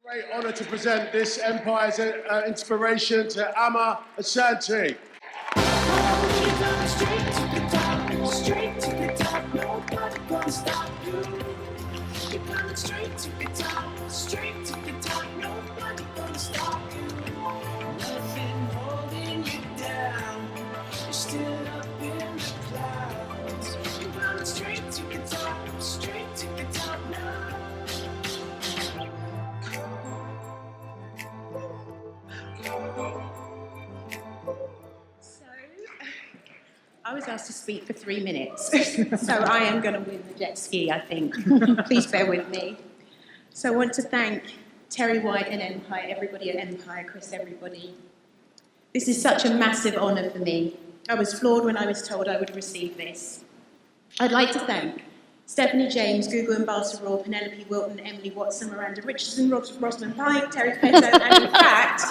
Great honour to present this Empire's inspiration to Amma Asante. Straight to the top, nobody gonna stop you. You're coming straight to the top, straight to the top, nobody gonna stop you. Nothing holding you down, you're still up in the clouds. You're coming straight to the top, straight to the top now. I was asked to speak for 3 minutes, so I am going to win the jet ski, I think. Please bear with me. So I want to thank Terry White and Empire, everybody at Empire, Chris, everybody. This is such a massive honour for me. I was floored when I was told I would receive this. I'd like to thank Stephanie James, Google Ambassador Raw, Penelope Wilton, Emily Watson, Miranda Richardson, Rosamund Pike, Terry Petto, and in fact,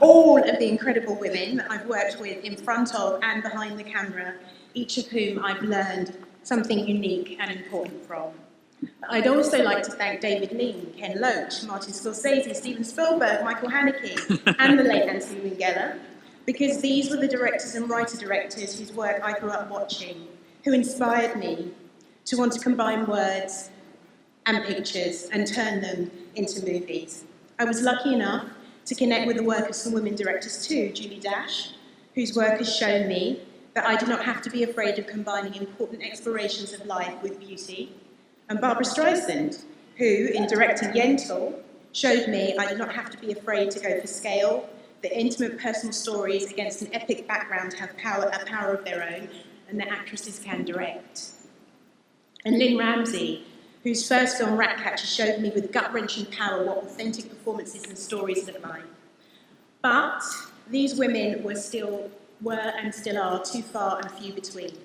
all of the incredible women that I've worked with in front of and behind the camera, each of whom I've learned something unique and important from. I'd also like to thank David Lean, Ken Loach, Martin Scorsese, Steven Spielberg, Michael Haneke, and the late Anthony Minghella, because these were the directors and writer-directors whose work I grew up watching, who inspired me to want to combine words and pictures and turn them into movies. I was lucky enough to connect with the work of some women directors too, Julie Dash, whose work has shown me that I do not have to be afraid of combining important explorations of life with beauty, and Barbara Streisand, who, in directing Yentl, showed me I do not have to be afraid to go for scale, that intimate personal stories against an epic background have a power of their own, and that actresses can direct. And Lynn Ramsey, whose first film, Ratcatcher, showed me with gut-wrenching power what authentic performances and stories look like. But these women were and still are too far and few between.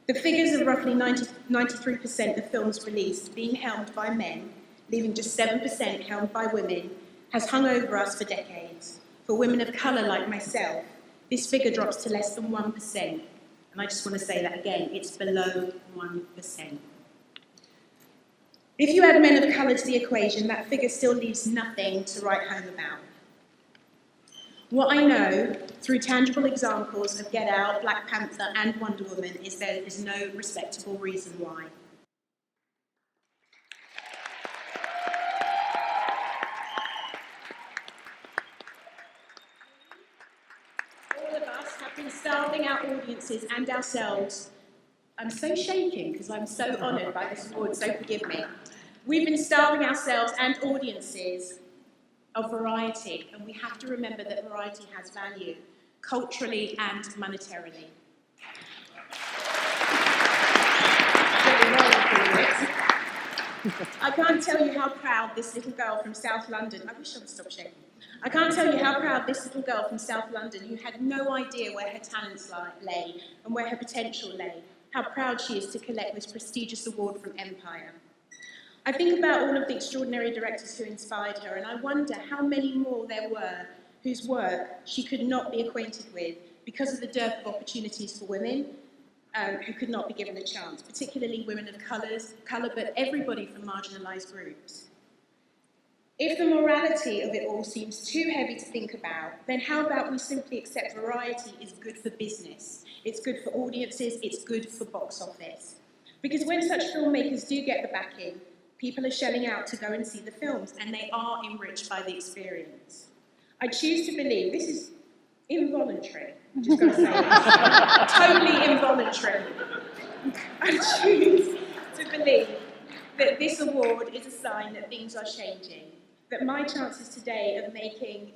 The figures of roughly 93% of films released being helmed by men, leaving just 7% helmed by women, has hung over us for decades. For women of colour like myself, this figure drops to less than 1%. And I just want to say that again, it's below 1%. If you add men of colour to the equation, that figure still leaves nothing to write home about. What I know, through tangible examples of Get Out, Black Panther and Wonder Woman, is there is no respectable reason why. All of us have been starving our audiences and ourselves. I'm so shaking because I'm so honoured by this award, so forgive me. We've been starving ourselves and audiences of variety, and we have to remember that variety has value, culturally and monetarily. I can't tell you how proud this little girl from South London, I wish I would stop shaking. I can't tell you how proud this little girl from South London, who had no idea where her talents lay and where her potential lay, how proud she is to collect this prestigious award from Empire. I think about all of the extraordinary directors who inspired her, and I wonder how many more there were whose work she could not be acquainted with because of the dearth of opportunities for women who could not be given a chance, particularly women of colour, but everybody from marginalised groups. If the morality of it all seems too heavy to think about, then how about we simply accept variety is good for business, it's good for audiences, it's good for box office. Because when such filmmakers do get the backing, people are shelling out to go and see the films, and they are enriched by the experience. I choose to believe, this is involuntary, I'm just going to say this, totally involuntary. I choose to believe that this award is a sign that things are changing, that my chances today of making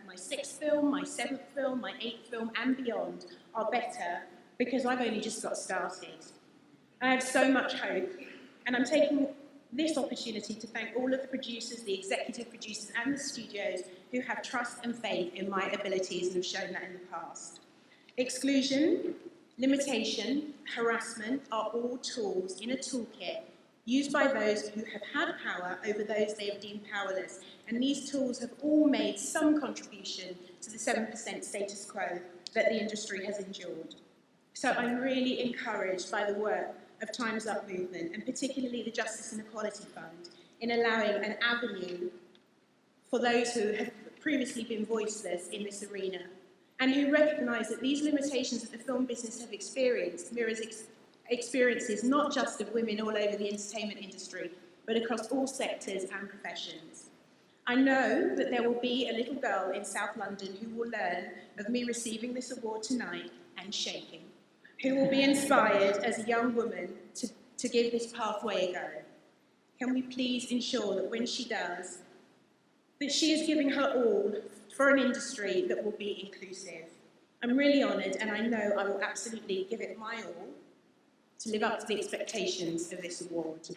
my 6th film, my 7th film, my 8th film, and beyond are better because I've only just got started. I have so much hope, and I'm taking this opportunity to thank all of the producers, the executive producers, and the studios who have trust and faith in my abilities and have shown that in the past. Exclusion, limitation, harassment are all tools in a toolkit used by those who have had power over those they have deemed powerless, and these tools have all made some contribution to the 7% status quo that the industry has endured. So I'm really encouraged by the work of Time's Up movement, and particularly the Justice and Equality Fund, in allowing an avenue for those who have previously been voiceless in this arena, and who recognise that these limitations that the film business have experienced mirrors experiences not just of women all over the entertainment industry, but across all sectors and professions. I know that there will be a little girl in South London who will learn of me receiving this award tonight and shaking, who will be inspired as a young woman to give this pathway a go. Can we please ensure that when she does, that she is giving her all for an industry that will be inclusive? I'm really honoured, and I know I will absolutely give it my all to live up to the expectations of this award.